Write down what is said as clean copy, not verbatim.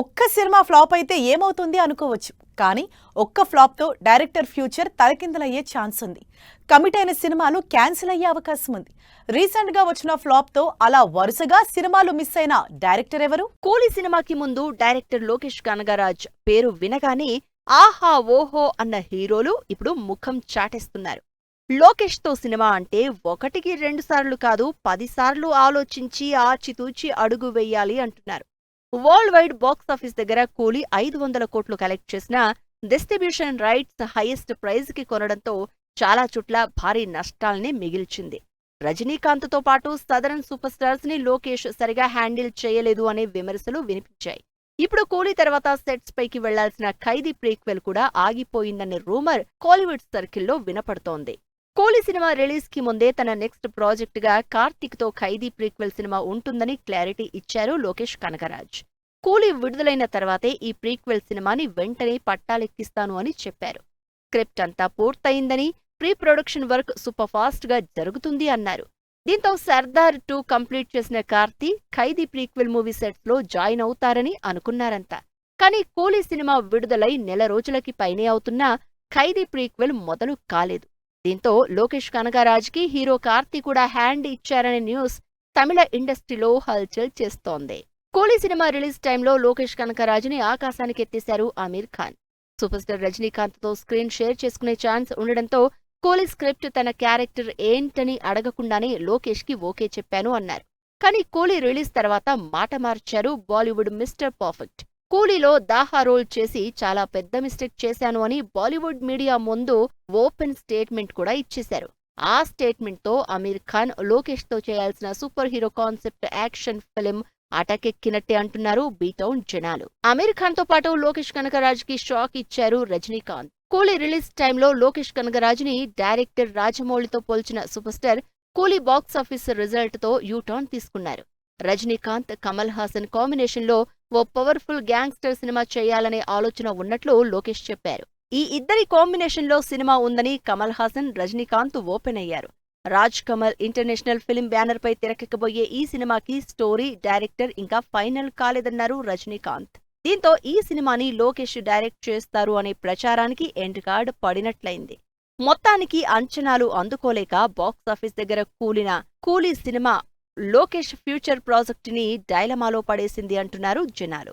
ఒక్క cinema flop అయితే ఏమవుతుంది అనుకోవచ్చు. కానీ ఒక్క ఫ్లాప్తో డైరెక్టర్ ఫ్యూచర్ తలకిందులయ్యే ఛాన్స్ ఉంది. కమిట్ అయిన సినిమాలు క్యాన్సిల్ అయ్యే అవకాశం ఉంది. రీసెంట్ గా వచ్చిన ఫ్లాప్తో అలా వరుసగా సినిమాలు మిస్ అయిన డైరెక్టర్ ఎవరు? కూలీ సినిమాకి ముందు డైరెక్టర్ లోకేష్ కనగరాజ్ పేరు వినగానే ఆహా ఓహో అన్న హీరోలు ఇప్పుడు ముఖం చాటేస్తున్నారు. లోకేష్ తో సినిమా అంటే ఒకటికి 2 సార్లు కాదు 10 సార్లు ఆలోచించి ఆచితూచి అడుగు వెయ్యాలి అంటున్నారు. వరల్డ్ వైడ్ బాక్సాఫీస్ దగ్గర కూలీ 500 కోట్లు కలెక్ట్ చేసినా డిస్ట్రిబ్యూషన్ రైట్స్ హైయెస్ట్ ప్రైజ్ కి కొనడంతో చాలా చోట్ల భారీ నష్టాల్ని మిగిల్చింది. రజనీకాంత్ తో పాటు సదరన్ సూపర్ స్టార్స్ ని లోకేష్ సరిగా హ్యాండిల్ చేయలేదు అనే విమర్శలు వినిపించాయి. ఇప్పుడు కూలీ తర్వాత సెట్స్ పైకి వెళ్లాల్సిన ఖైదీ ప్రీక్వెల్ కూడా ఆగిపోయిందనే రూమర్ కోలీవుడ్ సర్కిల్లో వినపడుతోంది. కూలీ సినిమా రిలీజ్ కి ముందే తన నెక్స్ట్ ప్రాజెక్ట్ గా కార్తిక్ తో ఖైదీ ప్రీక్వెల్ సినిమా ఉంటుందని క్లారిటీ ఇచ్చారు లోకేష్ కనగరాజ్. కూలీ విడుదలైన తర్వాతే ఈ ప్రీక్వెల్ సినిమాని వెంటనే పట్టాలెక్కిస్తాను అని చెప్పారు. స్క్రిప్ట్ అంతా పూర్తయిందని, pre production work super fast గా జరుగుతుంది అన్నారు. దీంతో సర్దార్ 2 కంప్లీట్ చేసిన కార్తీ ఖైదీ ప్రీక్వెల్ మూవీ సెట్స్ లో జాయిన్ అవుతారని అనుకున్నారంతా. కానీ కూలీ సినిమా విడుదలై నెల రోజులకి పైనే అవుతున్నా ఖైదీ ప్రీక్వెల్ మొదలు కాలేదు. దీంతో లోకేష్ కనగరాజ్ కి హీరో కార్తీ కూడా హ్యాండ్ ఇచ్చారనే న్యూస్ తమిళ ఇండస్ట్రీలో హల్చల్ చేస్తోంది. కూలీ సినిమా రిలీజ్ టైంలో లోకేష్ కనగరాజ్ని ఆకాశానికి ఎత్తేశారు ఆమీర్ ఖాన్. సూపర్ స్టార్ రజనీకాంత్ తో స్క్రీన్ షేర్ చేసుకునే ఛాన్స్ ఉండడంతో కూలీ స్క్రిప్ట్ తన క్యారెక్టర్ ఏంటని అడగకుండానే లోకేష్ కి ఓకే చెప్పాను అన్నారు. కానీ కూలీ రిలీజ్ తర్వాత మాట మార్చారు బాలీవుడ్ మిస్టర్ పర్ఫెక్ట్. కూలీలో దాహా రోల్ చేసి చాలా పెద్ద మిస్టేక్ చేశాను అని బాలీవుడ్ మీడియా ముందు ఓపెన్ స్టేట్మెంట్ కూడా ఇచ్చేశారు. ఆ స్టేట్మెంట్ తో ఆమీర్ ఖాన్ లోకేష్ తో చేయాల్సిన superhero concept action film అటకెక్కినట్టే అంటున్నారు బీటౌన్ జనాలు. ఆమీర్ ఖాన్ తో పాటు లోకేష్ కనగరాజ్ కి షాక్ ఇచ్చారు రజనీకాంత్. కూలీ రిలీజ్ టైంలో లోకేష్ కనగరాజ్ ని డైరెక్టర్ రాజమౌళితో పోల్చిన సూపర్ స్టార్ కూలీ బాక్సాఫీస్ రిజల్ట్ తో యూటర్న్ తీసుకున్నారు. రజనీకాంత్, కమల్ హాసన్ కాంబినేషన్ లో ఓ పవర్ఫుల్ గ్యాంగ్స్టర్ సినిమా చేయాలనే ఆలోచన ఉన్నట్లు లోకేష్ చెప్పారు. ఈ ఇద్దరి కాంబినేషన్ లో సినిమా ఉందని కమల్ హాసన్, రజనీకాంత్ ఓపెన్ అయ్యారు. Raaj Kamal international film banner పై తెరకెక్కబోయే ఈ సినిమాకి స్టోరీ, డైరెక్టర్ ఇంకా ఫైనల్ కాలేదన్నారు రజనీకాంత్. దీంతో ఈ సినిమాని లోకేష్ డైరెక్ట్ చేస్తారు అనే ప్రచారానికి ఎండ్ కార్డ్ పడినట్లయింది. మొత్తానికి అంచనాలు అందుకోలేక బాక్సాఫీస్ దగ్గర కూలిన కూలీ సినిమా లోకేష్ ఫ్యూచర్ ప్రాజెక్టుని డైలమాలో పడేసింది అంటున్నారు జనాలు.